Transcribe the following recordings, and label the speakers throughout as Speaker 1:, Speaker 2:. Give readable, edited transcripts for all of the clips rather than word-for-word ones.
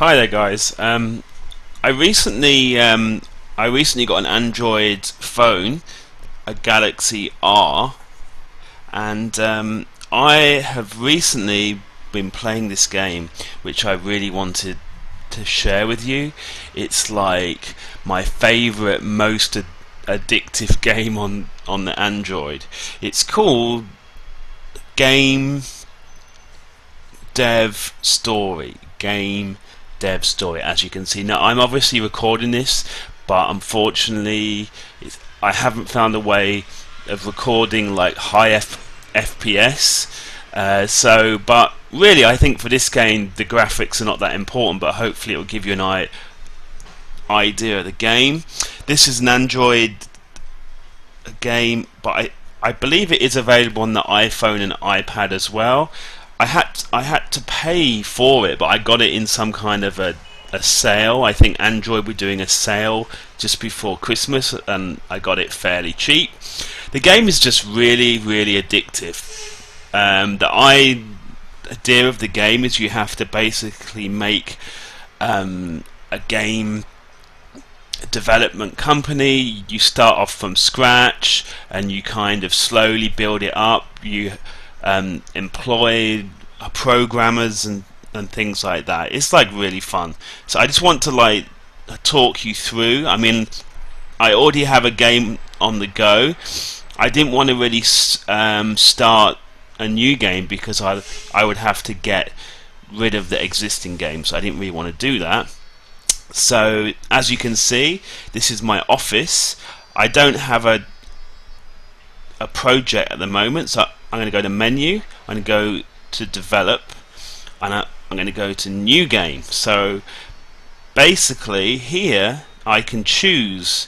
Speaker 1: Hi there, guys. I recently I recently got an Android phone, a Galaxy R, and I have recently been playing this game, which I really wanted to share with you. It's like my favorite, most addictive game on the Android. It's called Game Dev Story. Game Dev Story. As you can see now, I'm obviously recording this, but unfortunately, I haven't found a way of recording like high FPS. But really, I think for this game, the graphics are not that important. But hopefully, it will give you an idea of the game. This is an Android game, but I believe it is available on the iPhone and iPad as well. I had to pay for it, but I got it in some kind of a sale. I think Android were doing a sale just before Christmas, and I got it fairly cheap. The game is just really, really addictive. The idea of the game is you have to basically make a game development company. You start off from scratch and you kind of slowly build it up. You employ programmers and things like that. It's like really fun. So I just want to like talk you through. I mean, I already have a game on the go. I didn't want to really start a new game because I would have to get rid of the existing game, so I didn't really want to do that. So as you can see, this is my office. I don't have a project at the moment, so I'm going to go to menu, I'm going to go to develop, and I'm going to go to new game. So basically here I can choose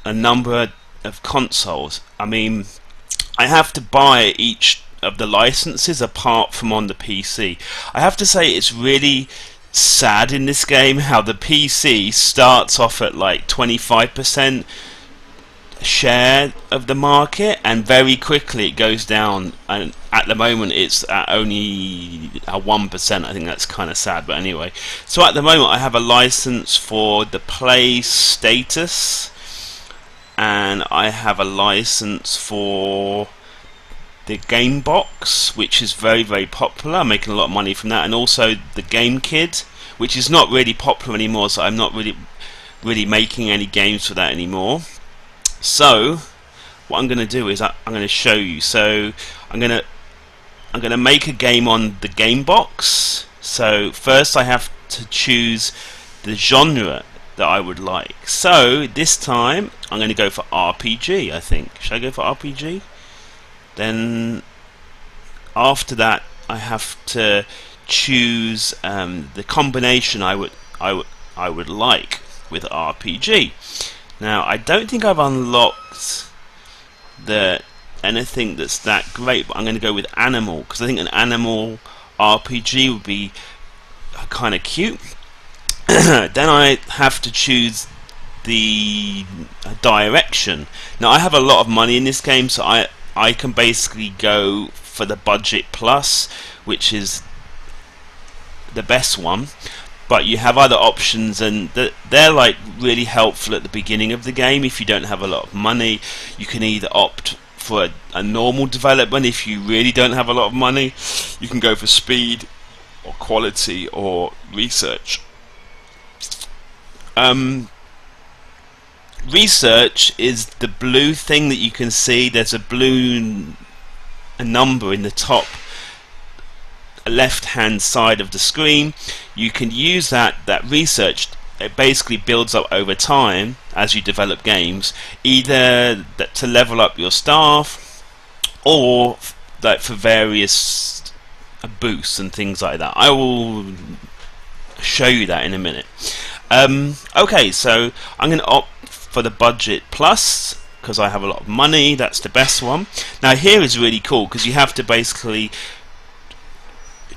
Speaker 1: a number of consoles. I mean, I have to buy each of the licenses apart from on the PC. I have to say it's really sad in this game how the PC starts off at like 25% share of the market, and very quickly it goes down, and at the moment it's at only 1%. I think that's kind of sad, but anyway. So at the moment I have a license for the Play Status, and I have a license for the Game Box, which is very, very popular. I'm making a lot of money from that, and also the Game Kid, which is not really popular anymore, so I'm not really making any games for that anymore. So what I'm going to do is I'm going to show you. So I'm going to make a game on the Game Box. So first I have to choose the genre that I would like. So this time I'm going to go for RPG, I think. Should I go for RPG? Then after that I have to choose the combination I would like with RPG. Now I don't think I've unlocked anything that's that great, but I'm going to go with animal because I think an animal RPG would be kind of cute. Then I have to choose the direction. Now I have a lot of money in this game, so I can basically go for the budget plus, which is the best one. But you have other options, and they're like really helpful at the beginning of the game. If you don't have a lot of money, you can either opt for a normal development. If you really don't have a lot of money, you can go for speed or quality or research. Research is the blue thing that you can see. There's a number in the top left hand side of the screen. You can use that research. It basically builds up over time as you develop games, either to level up your staff or like for various boosts and things like that. I will show you that in a minute. Okay, so I'm going to opt for the budget plus because I have a lot of money. That's the best one. Now here is really cool because you have to basically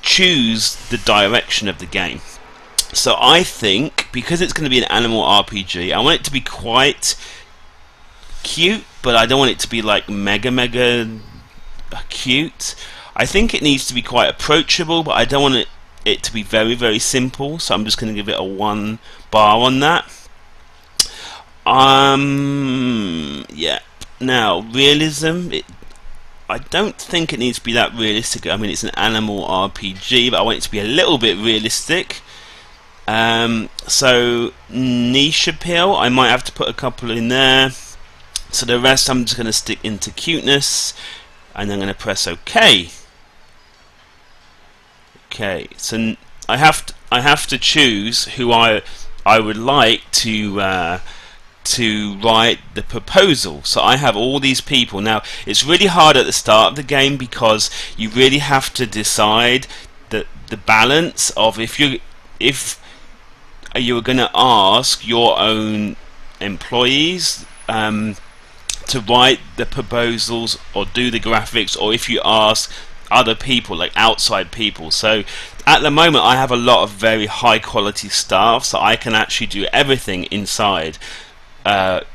Speaker 1: choose the direction of the game. So I think because it's going to be an animal RPG, I want it to be quite cute, but I don't want it to be like mega cute. I think it needs to be quite approachable, but I don't want it it to be very, very simple, so I'm just going to give it a 1 bar on that. Yeah. Now, realism, I don't think it needs to be that realistic. I mean, it's an animal RPG, but I want it to be a little bit realistic. So, niche appeal, I might have to put a couple in there. So the rest I'm just going to stick into cuteness, and I'm going to press OK. Okay, so I have to choose who I would like to write the proposal. So I have all these people. Now it's really hard at the start of the game because you really have to decide the balance of if you were going to ask your own employees to write the proposals or do the graphics, or if you ask other people, like outside people. So at the moment I have a lot of very high quality staff, so I can actually do everything inside the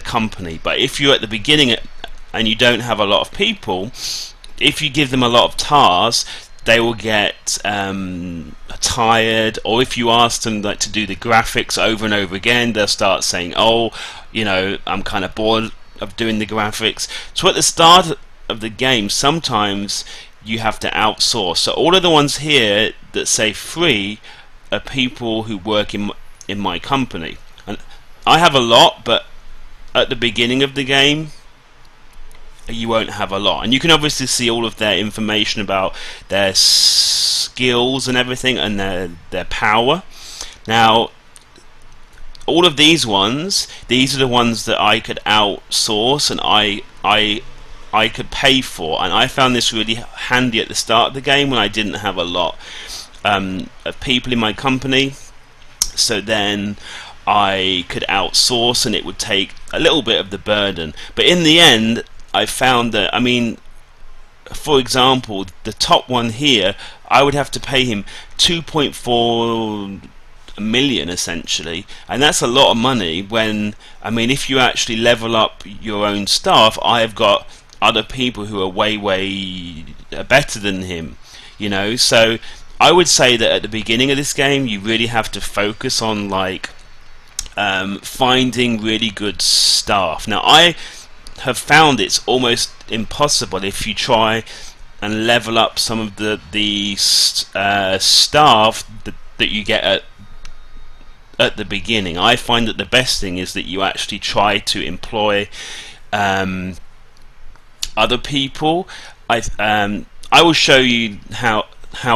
Speaker 1: company. But if you're at the beginning and you don't have a lot of people, if you give them a lot of tasks, they will get tired, or if you ask them like to do the graphics over and over again, they'll start saying, oh, you know, I'm kind of bored of doing the graphics. So at the start of the game, sometimes you have to outsource. So all of the ones here that say free are people who work in my company, and I have a lot, but at the beginning of the game you won't have a lot, and you can obviously see all of their information about their skills and everything, and their power. Now all of these ones, these are the ones that I could outsource and I could pay for, and I found this really handy at the start of the game when I didn't have a lot of people in my company. So then I could outsource and it would take a little bit of the burden, but in the end I found that, I mean, for example, the top one here, I would have to pay him 2.4 million essentially, and that's a lot of money when, I mean, if you actually level up your own staff, I have got other people who are way better than him, you know. So I would say that at the beginning of this game you really have to focus on like finding really good staff. Now I have found it's almost impossible if you try and level up some of the staff that you get at the beginning. I find that the best thing is that you actually try to employ other people. I will show you how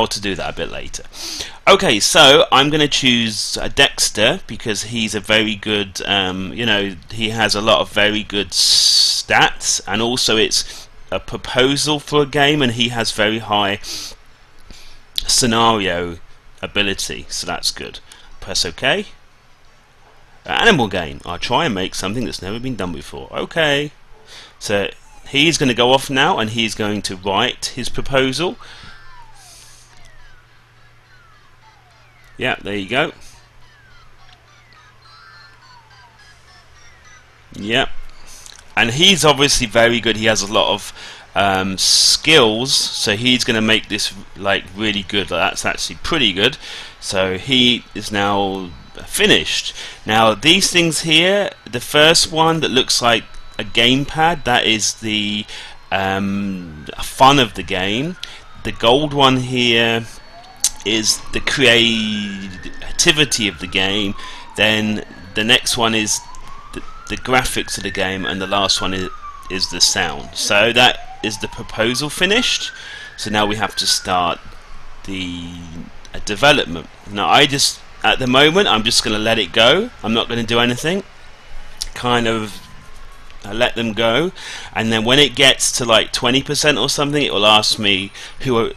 Speaker 1: to do that a bit later. Okay, so I'm going to choose Dexter because he's a very good, you know, he has a lot of very good stats, and also it's a proposal for a game, and he has very high scenario ability, so that's good. Press OK. Animal game. I'll try and make something that's never been done before. Okay. So he's going to go off now, and he's going to write his proposal. Yeah, there you go. Yep. And he's obviously very good. He has a lot of skills, so he's going to make this like really good. That's actually pretty good. So he is now finished. Now these things here, the first one that looks like a gamepad, that is the fun of the game. The gold one here is the creativity of the game. Then the next one is the graphics of the game, and the last one is the sound. So that is the proposal finished. So now we have to start the development. Now at the moment I'm just going to let it go. I'm not going to do anything. Kind of let them go, and then when it gets to like 20% or something, it will ask me who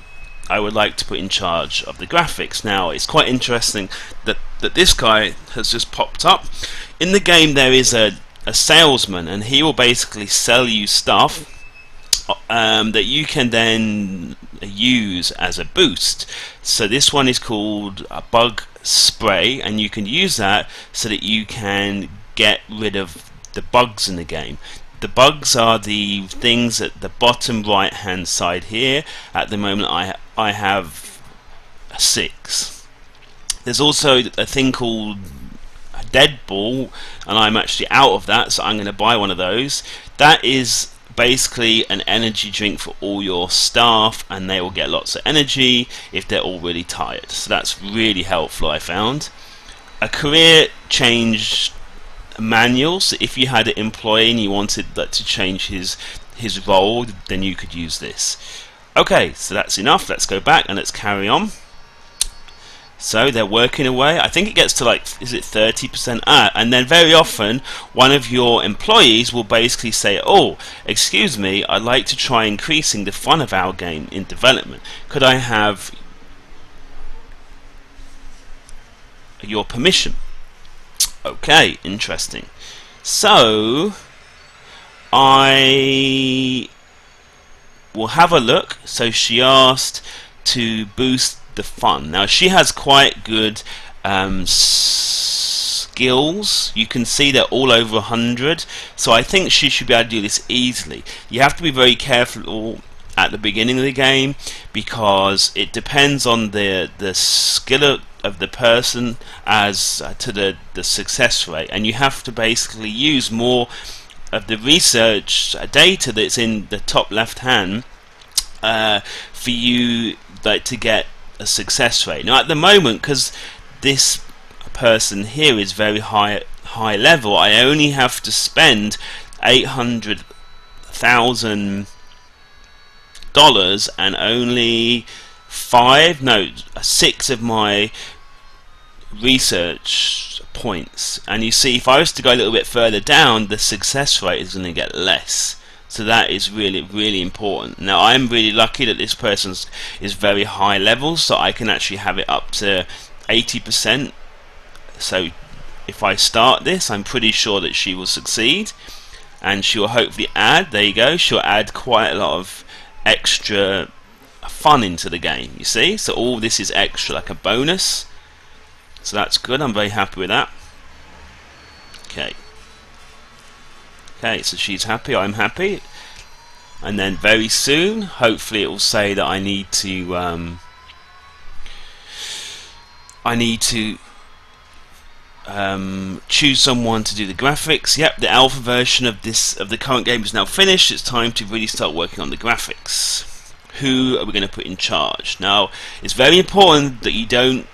Speaker 1: I would like to put in charge of the graphics. Now it's quite interesting that this guy has just popped up. In the game there is a salesman, and he will basically sell you stuff that you can then use as a boost. So this one is called a bug spray, and you can use that so that you can get rid of the bugs in the game. the bugs are the things at the bottom right hand side here. At the moment I have 6. There's also a thing called a dead ball, and I'm actually out of that, so I'm going to buy one of those. That is basically an energy drink for all your staff, and they will get lots of energy if they're all really tired. So that's really helpful, I found. A career change manual, so if you had an employee and you wanted that to change his role, then you could use this. Okay, so that's enough. Let's go back and let's carry on. So they're working away. I think it gets to like, is it 30%? And then very often one of your employees will basically say, oh, excuse me, I'd like to try increasing the fun of our game in development. Could I have your permission? Okay, interesting. So I will have a look. So she asked to boost the fun. Now she has quite good skills. You can see they're all over 100, so I think she should be able to do this easily. You have to be very careful at the beginning of the game because it depends on the skill of the person as to the success rate, and you have to basically use more of the research data that's in the top left hand for you to get a success rate. Now at the moment, because this person here is very high level, I only have to spend $800,000 and only 6 of my research points. And you see, if I was to go a little bit further down, the success rate is going to get less. So that is really important. Now I'm really lucky that this person is very high level, so I can actually have it up to 80%. So if I start this, I'm pretty sure that she will succeed, and she will hopefully add, there you go, she'll add quite a lot of extra fun into the game, you see. So all this is extra, like a bonus. So that's good, I'm very happy with that. Okay, so she's happy, I'm happy. And then very soon, hopefully it will say that I need to choose someone to do the graphics. Yep, the alpha version of the current game is now finished. It's time to really start working on the graphics. Who are we going to put in charge? Now, it's very important that you don't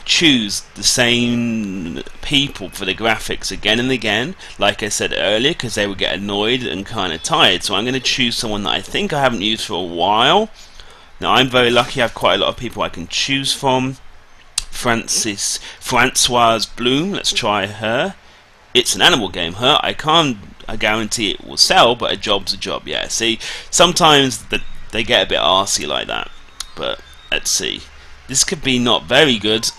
Speaker 1: choose the same people for the graphics again and again, like I said earlier, because they would get annoyed and kind of tired. So I'm going to choose someone that I think I haven't used for a while. Now I'm very lucky, I have quite a lot of people I can choose from. Francoise Bloom, let's try her. It's an animal game. I guarantee it will sell, but a job's a job. Yeah, see, sometimes they get a bit arsey like that, but let's see. This could be not very good.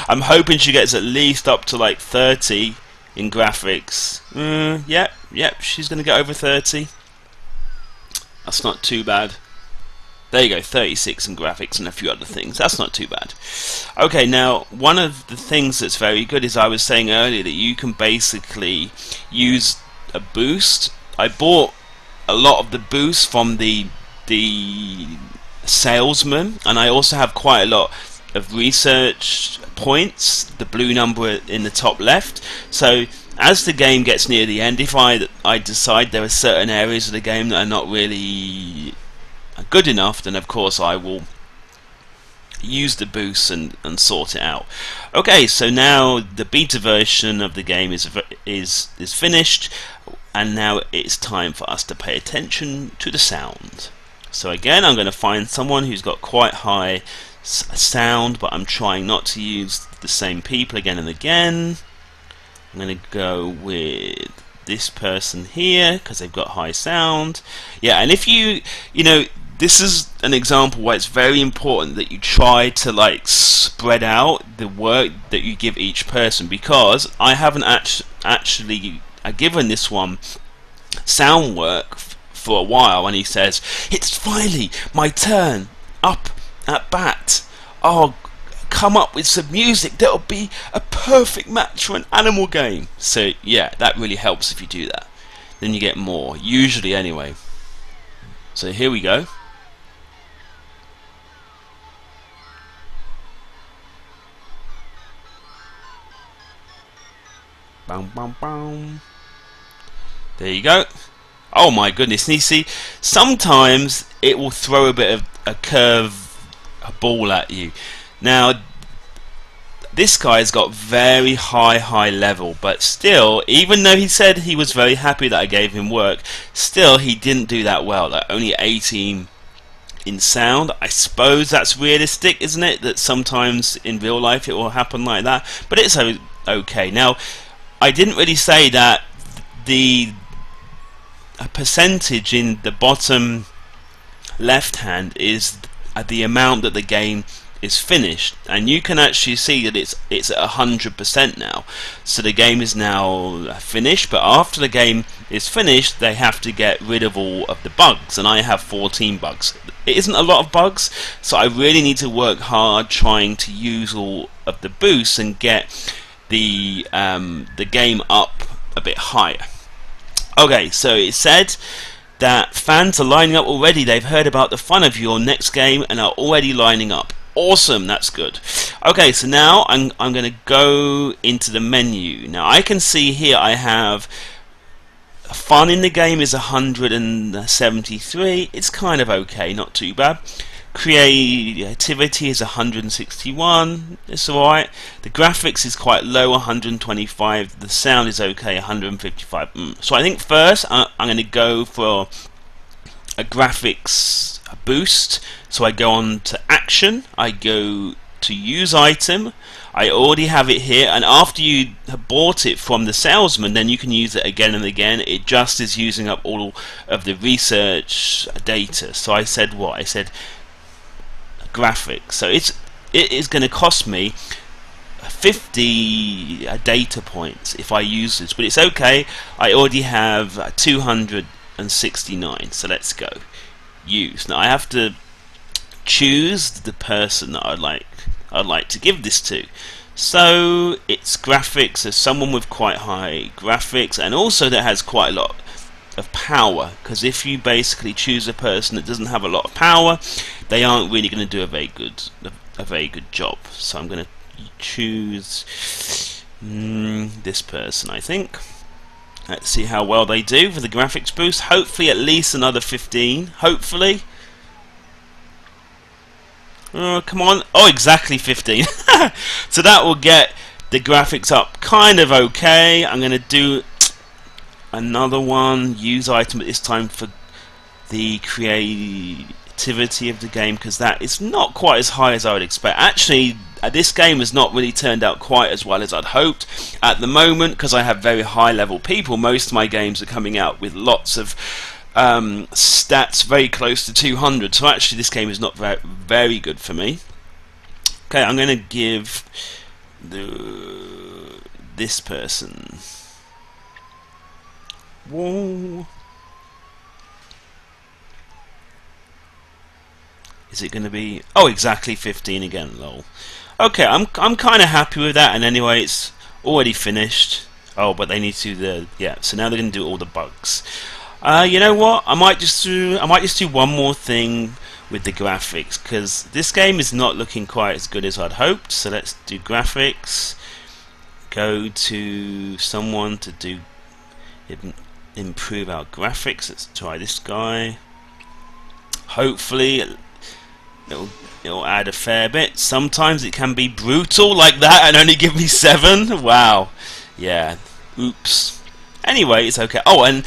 Speaker 1: I'm hoping she gets at least up to like 30 in graphics. Yep, she's going to get over 30. That's not too bad. There you go, 36 in graphics and a few other things. That's not too bad. Okay, now one of the things that's very good is I was saying earlier that you can basically use a boost. I bought a lot of the boosts from the salesman, and I also have quite a lot of research points, the blue number in the top left. So as the game gets near the end, if I decide there are certain areas of the game that are not really good enough, then of course I will use the boost and sort it out. Okay, so now the beta version of the game is finished, and now it's time for us to pay attention to the sound. So again, I'm going to find someone who's got quite high sound, but I'm trying not to use the same people again and again. I'm going to go with this person here because they've got high sound. Yeah, and if you know, this is an example where it's very important that you try to like spread out the work that you give each person, because I haven't actually given this one sound work for a while, and he says, it's finally my turn, up at bat. Oh, come up with some music that'll be a perfect match for an animal game. So yeah, that really helps if you do that. then you get more, usually anyway. So here we go. Bam, bam, bam. There you go. Oh my goodness. And you see, sometimes it will throw a bit of a ball at you. Now, this guy's got very high level, but still, even though he said he was very happy that I gave him work, still he didn't do that well. Like, only 18 in sound. I suppose that's realistic, isn't it? That sometimes in real life it will happen like that, but it's okay. Now, I didn't really say that the percentage in the bottom left hand is the amount that the game is finished, and you can actually see that it's at 100% now. So the game is now finished, but after the game is finished they have to get rid of all of the bugs, and I have 14 bugs. It isn't a lot of bugs, so I really need to work hard trying to use all of the boosts and get the game up a bit higher. Okay, so it said that fans are lining up already. They've heard about the fun of your next game and are already lining up. Awesome, that's good. Okay, so now I'm going to go into the menu. Now I can see here I have fun in the game is 173. It's kind of okay, not too bad. Creativity is 161. It's alright. The graphics is quite low, 125. The sound is okay, 155. So I think first I'm going to go for a graphics boost. So I go on to action, I go to use item, I already have it here, and after you have bought it from the salesman, then you can use it again and again. It just is using up all of the research data. So I said what? I said graphics. So it is going to cost me 50 data points if I use this, but it's okay. I already have 269, so let's go use. Now I have to choose the person that I'd like to give this to. So it's graphics, so someone with quite high graphics, and also that has quite a lot of power, because if you basically choose a person that doesn't have a lot of power, they aren't really going to do a very good job. So I'm going to choose this person, I think. Let's see how well they do for the graphics boost. Hopefully at least another 15. Hopefully. Oh, come on. Oh, exactly 15. So that will get the graphics up kind of okay. I'm going to do another one. Use item, but this time for the creativity of the game, because that is not quite as high as I would expect. Actually, this game has not really turned out quite as well as I'd hoped at the moment, because I have very high level people. Most of my games are coming out with lots of stats very close to 200, so actually this game is not very good for me. Okay, I'm going to give this person. Whoa. Is it going to be? Oh, exactly 15 again. Lol. Okay, I'm kind of happy with that. And anyway, it's already finished. Oh, but they need to do the So now they're going to do all the bugs. You know what? I might just do one more thing with the graphics, because this game is not looking quite as good as I'd hoped. So let's do graphics. Go to someone to do improve our graphics. Let's try this guy. Hopefully it'll add a fair bit. Sometimes it can be brutal like that and only give me 7. Wow. Yeah. Oops. Anyway, it's okay. Oh, and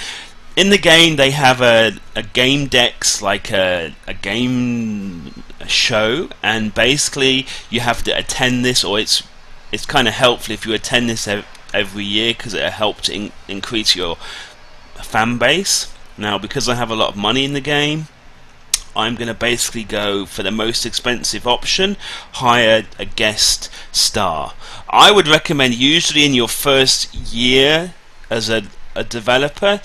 Speaker 1: in the game they have a game decks, like a game show, and basically you have to attend this, or it's kind of helpful if you attend this every year, because it'll help to increase your fan base. Now, because I have a lot of money in the game, I'm going to basically go for the most expensive option, hire a guest star. I would recommend, usually in your first year as a developer,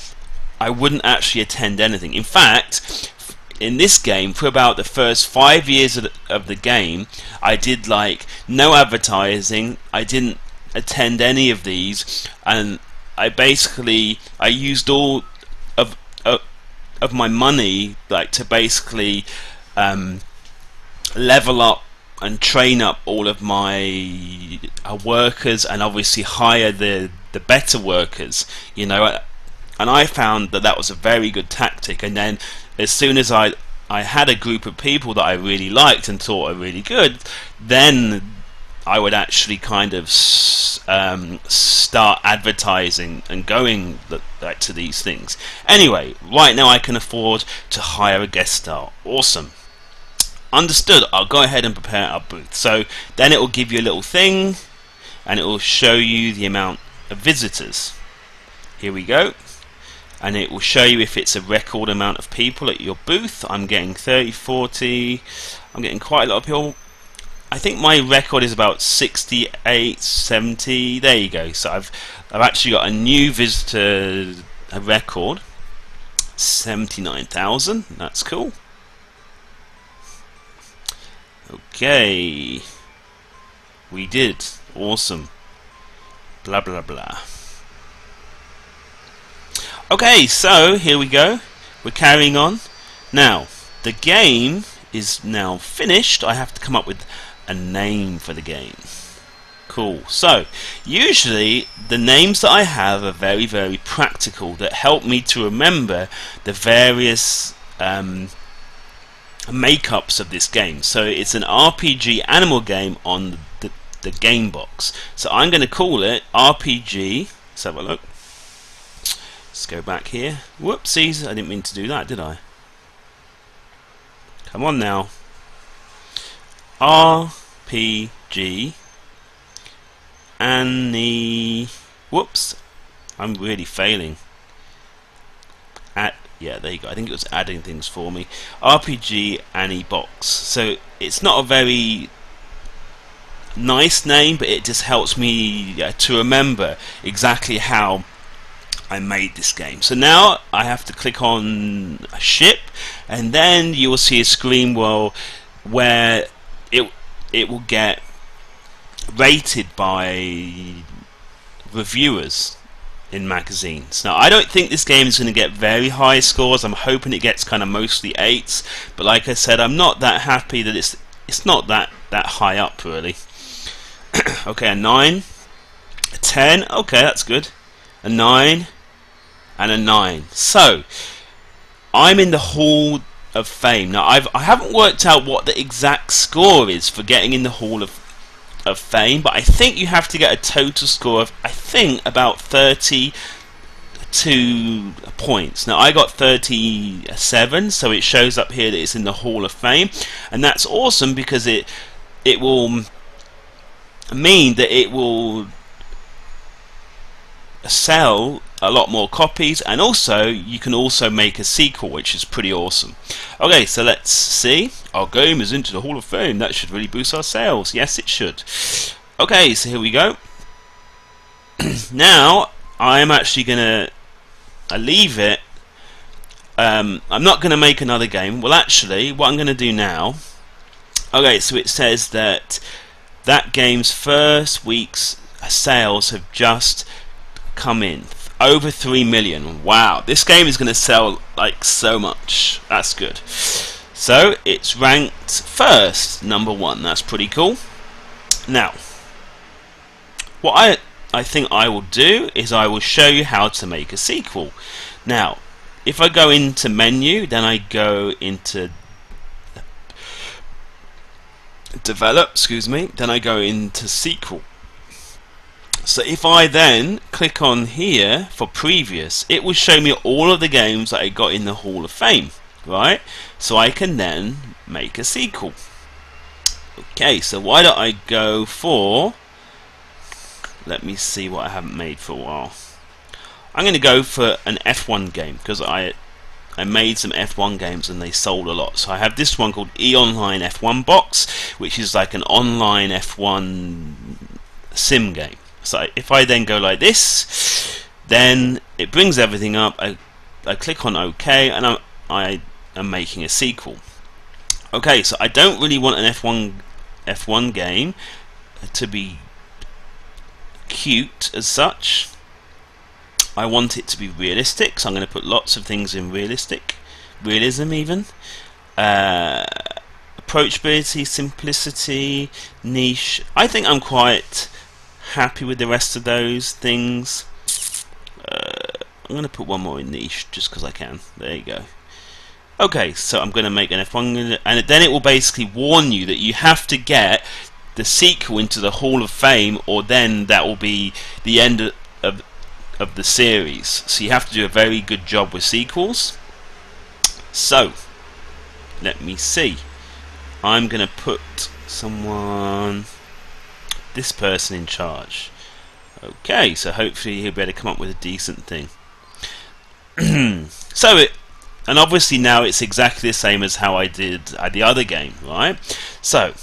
Speaker 1: I wouldn't actually attend anything. In fact, in this game, for about the first 5 years of the game, I did like no advertising. I didn't attend any of these, and I used all of my money, like to basically level up and train up all of my workers, and obviously hire the better workers, you know. And I found that that was a very good tactic. And then as soon as I had a group of people that I really liked and thought are really good, then I would actually kind of start advertising and going to these things. Anyway, right now I can afford to hire a guest star. Awesome. Understood. I'll go ahead and prepare our booth. So then it will give you a little thing, and it will show you the amount of visitors. Here we go. And it will show you if it's a record amount of people at your booth. I'm getting 30, 40. I'm getting quite a lot of people. I think my record is about 68, 70. There you go. So I've actually got a new visitor record, 79,000. That's cool. Okay, we did. Awesome. Blah blah blah. Okay, so here we go. We're carrying on. Now, the game is now finished. I have to come up with a name for the game. Cool. So, usually the names that I have are very, very practical, that help me to remember the various makeups of this game. So it's an RPG animal game on the game box. So I'm going to call it RPG. Let's have a look. Let's go back here. Whoopsies, I didn't mean to do that, did I? Come on now. RPG whoops, I'm really failing. Yeah, there you go. I think it was adding things for me. RPG Annie Box. So it's not a very nice name, but it just helps me to remember exactly how I made this game. So now I have to click on a ship, and then you will see a screen where it will get rated by reviewers in magazines. Now I don't think this game is going to get very high scores. I'm hoping it gets kind of mostly 8s, but like I said, I'm not that happy that it's not that high up really. Okay, a 9, a 10, okay, that's good, a 9, and a 9. So I'm in the Hall of Fame. Now I haven't worked out what the exact score is for getting in the Hall of Fame, but I think you have to get a total score of, I think, about 32 points. Now I got 37, so it shows up here that it's in the Hall of Fame, and that's awesome because it will mean that it will sell a lot more copies, and also you can also make a sequel, which is pretty awesome. Okay, so let's see. Our game is into the Hall of Fame. That should really boost our sales. Yes, it should. Okay, so here we go. Now I'm actually gonna leave it. I'm not gonna make another game. Well, actually, what I'm gonna do now. Okay, so it says that game's first week's sales have just come in. Over 3 million. Wow, this game is going to sell like so much. That's good. So it's ranked first, number 1. That's pretty cool. Now, what I think I will do is I will show you how to make a sequel. Now, if I go into menu, then I go into develop, then I go into sequel. So if I then click on here for previous, it will show me all of the games that I got in the Hall of Fame, right? So I can then make a sequel. Okay, so why don't I go for, let me see what I haven't made for a while. I'm going to go for an F1 game, because I made some F1 games and they sold a lot. So I have this one called E-Online F1 Box, which is like an online F1 sim game. So if I then go like this, then it brings everything up. I click on OK, and I am making a sequel. Okay, so I don't really want an F1 game to be cute as such. I want it to be realistic, so I'm going to put lots of things in realism even. Approachability, simplicity, niche. I think I'm quite happy with the rest of those things. I'm going to put one more in niche just because I can. There you go. Okay, so I'm going to make an F1, and then it will basically warn you that you have to get the sequel into the Hall of Fame, or then that will be the end of the series. So you have to do a very good job with sequels. So let me see. I'm going to put this person in charge. Okay, so hopefully he'll be able to come up with a decent thing. And obviously now it's exactly the same as how I did at the other game, right? So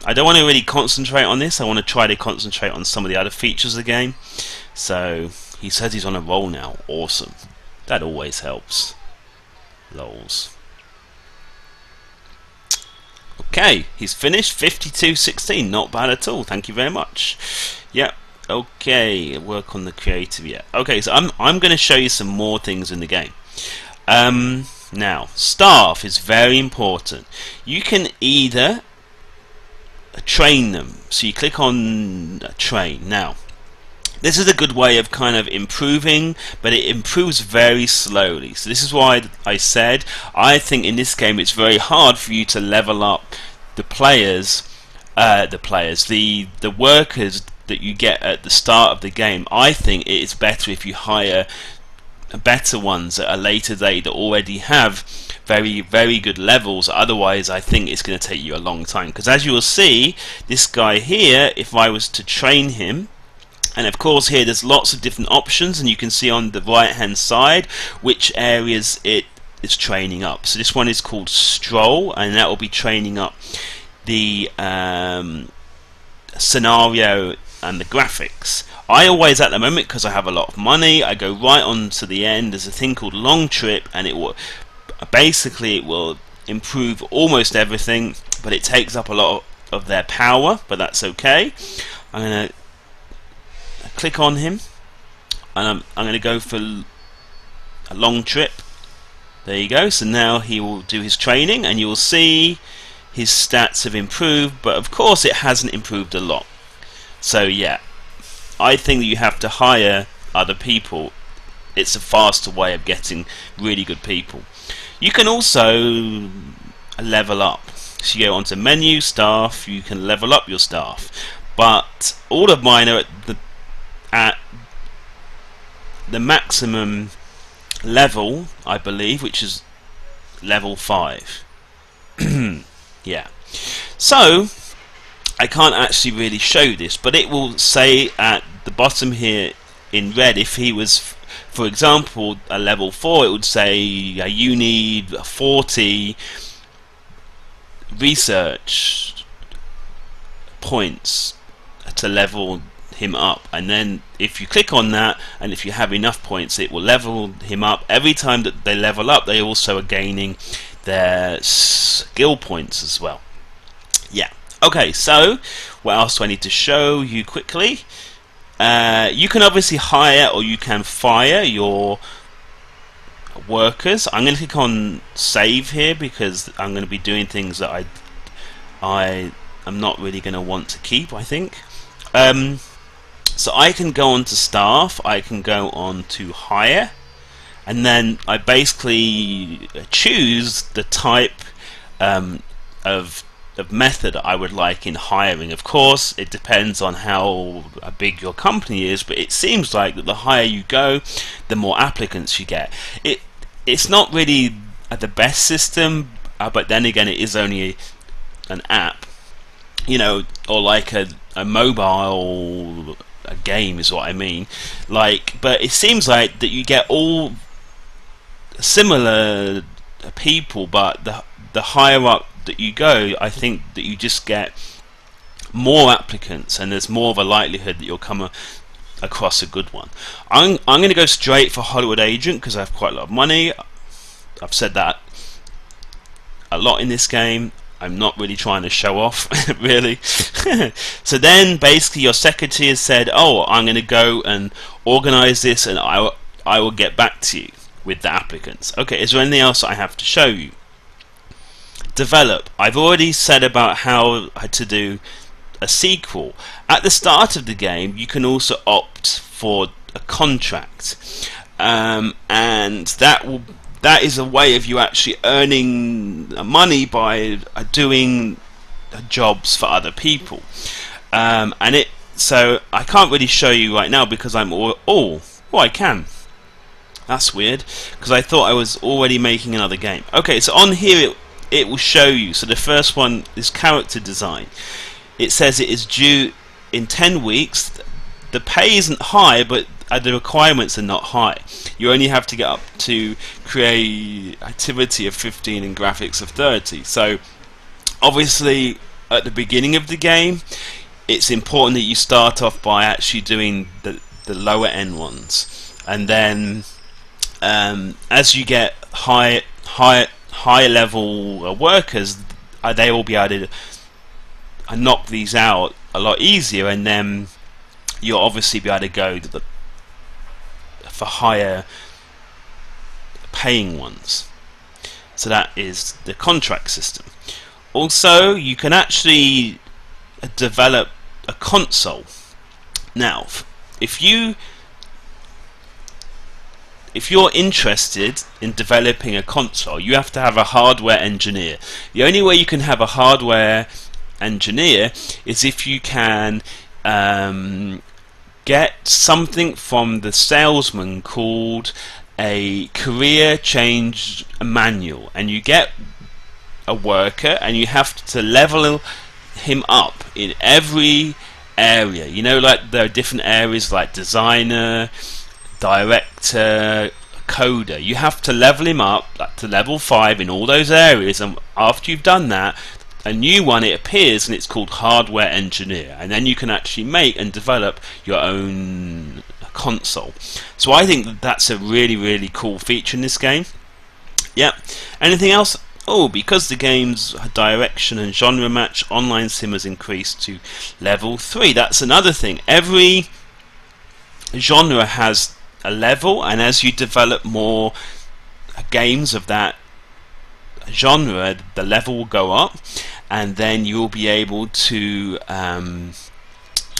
Speaker 1: I don't want to really concentrate on this. I want to try to concentrate on some of the other features of the game. So he says he's on a roll now. Awesome. That always helps. Lols. Okay, he's finished. 52-16. Not bad at all. Thank you very much. Yep. Okay, work on the creative. Yeah. Okay, so I'm going to show you some more things in the game. Now, staff is very important. You can either train them. So you click on train. Now, this is a good way of kind of improving, but it improves very slowly. So this is why I said I think in this game it's very hard for you to level up the the workers that you get at the start of the game. I think it is better if you hire better ones at a later date that already have very good levels. Otherwise I think it's going to take you a long time, because as you will see, this guy here, if I was to train him, and of course here there's lots of different options, and you can see on the right hand side which areas it is training up. So this one is called Stroll, and that will be training up the scenario and the graphics. I always, at the moment, because I have a lot of money, I go right on to the end. There's a thing called Long Trip, and it will improve almost everything, but it takes up a lot of their power, but that's okay. I'm going to click on him, and I'm going to go for a Long Trip. There you go. So now he will do his training, and you will see his stats have improved, but of course it hasn't improved a lot. So yeah, I think that you have to hire other people. It's a faster way of getting really good people. You can also level up. So you go onto menu, staff, you can level up your staff. But all of mine are at the maximum level, I believe, which is level 5. Yeah. So I can't actually really show this, but it will say at the bottom here in red, if he was, for example, a level 4, it would say you need 40 research points to level him up, and then if you click on that, and if you have enough points, it will level him up. Every time that they level up, they also are gaining their skill points as well. Yeah. Okay, so what else do I need to show you quickly? You can obviously hire or you can fire your workers. I'm going to click on save here because I'm going to be doing things that I am not really going to want to keep, I think. So I can go on to staff, I can go on to hire, and then I basically choose the type of method I would like in hiring. Of course, it depends on how big your company is, but it seems like that the higher you go, the more applicants you get. It's not really the best system, but then again, it is only an app, you know, or like a mobile game is what I mean. Like, but it seems like that you get all similar people, but the higher up that you go, I think that you just get more applicants, and there's more of a likelihood that you'll come across a good one. I'm going to go straight for Hollywood Agent because I have quite a lot of money. I've said that a lot in this game. I'm not really trying to show off, really. So then, basically, your secretary has said, "Oh, I'm going to go and organize this, and I will get back to you with the applicants. Okay, is there anything else I have to show you? Develop. I've already said about how to do a sequel. At the start of the game, you can also opt for a contract, and that is a way of you actually earning money by doing jobs for other people. So I can't really show you right now because I'm I can. That's weird, because I thought I was already making another game. Okay, so on here it will show you. So the first one is character design. It says it is due in 10 weeks. The pay isn't high, but the requirements are not high. You only have to get up to creativity of 15 and graphics of 30. So obviously at the beginning of the game, it's important that you start off by actually doing the lower end ones, and then as you get higher level workers, they will be able to knock these out a lot easier, and then you'll obviously be able to go for higher paying ones. So that is the contract system. Also, you can actually develop a console. Now, if you're interested in developing a console, you have to have a hardware engineer. The only way you can have a hardware engineer is if you can get something from the salesman called a career change manual, and you get a worker and you have to level him up in every area. You know, like there are different areas like designer, director, coder. You have to level him up to level 5 in all those areas, and after you've done that, a new one it appears, and it's called hardware engineer, and then you can actually make and develop your own console. So I think that's a really cool feature in this game. Yep. Anything else? Oh, because the game's direction and genre match, online sim has increased to level 3. That's another thing. Every genre has a level, and as you develop more games of that genre, the level will go up, and then you'll be able to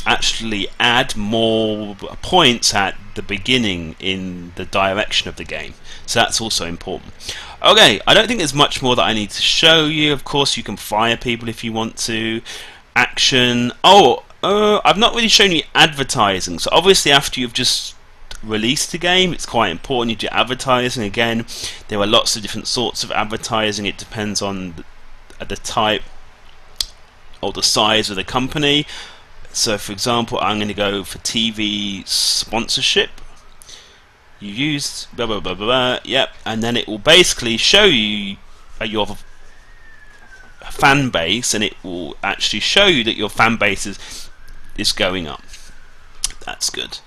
Speaker 1: actually add more points at the beginning in the direction of the game. So that's also important. Okay, I don't think there's much more that I need to show you. Of course, you can fire people if you want to. Action. I've not really shown you advertising. So obviously after you've just released the game, it's quite important you do advertising. Again, there are lots of different sorts of advertising. It depends on the type or the size of the company. So for example, I'm going to go for TV sponsorship. You used blah blah blah blah blah, yep, and then it will basically show you your fan base, and it will actually show you that your fan base is going up. That's good.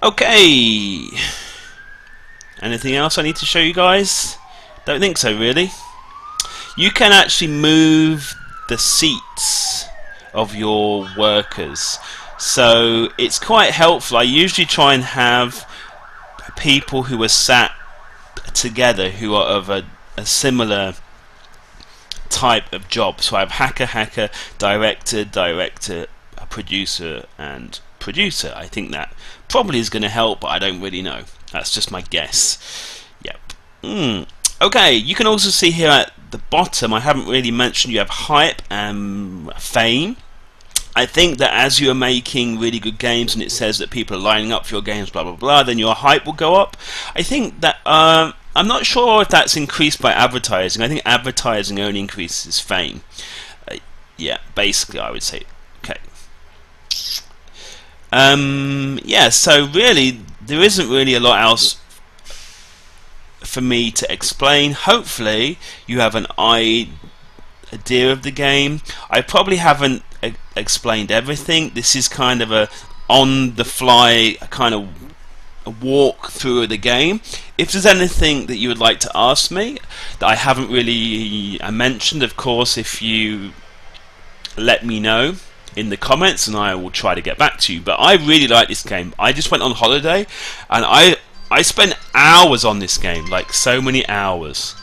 Speaker 1: Okay, anything else I need to show you guys? Don't think so, really. You can actually move the seats of your workers, so it's quite helpful. I usually try and have people who are sat together who are of a similar type of job. So I have hacker, director, producer, and producer. I think that probably is going to help, but I don't really know. That's just my guess. Yep. Okay, you can also see here at the bottom, I haven't really mentioned, you have hype and fame. I think that as you are making really good games and it says that people are lining up for your games, blah blah blah, then your hype will go up. I think that I'm not sure if that's increased by advertising. I think advertising only increases fame. Yeah, basically I would say. Okay. Yeah, so really there isn't really a lot else for me to explain. Hopefully you have an idea of the game. I probably haven't explained everything. This is kind of a on the fly kind of a walk through the game. If there's anything that you would like to ask me that I haven't really mentioned, of course, if you let me know in the comments and I will try to get back to you. But I really like this game. I just went on holiday and I spent hours on this game, like so many hours.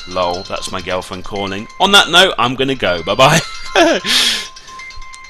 Speaker 1: Lol, that's my girlfriend calling. On that note, I'm gonna go. Bye bye.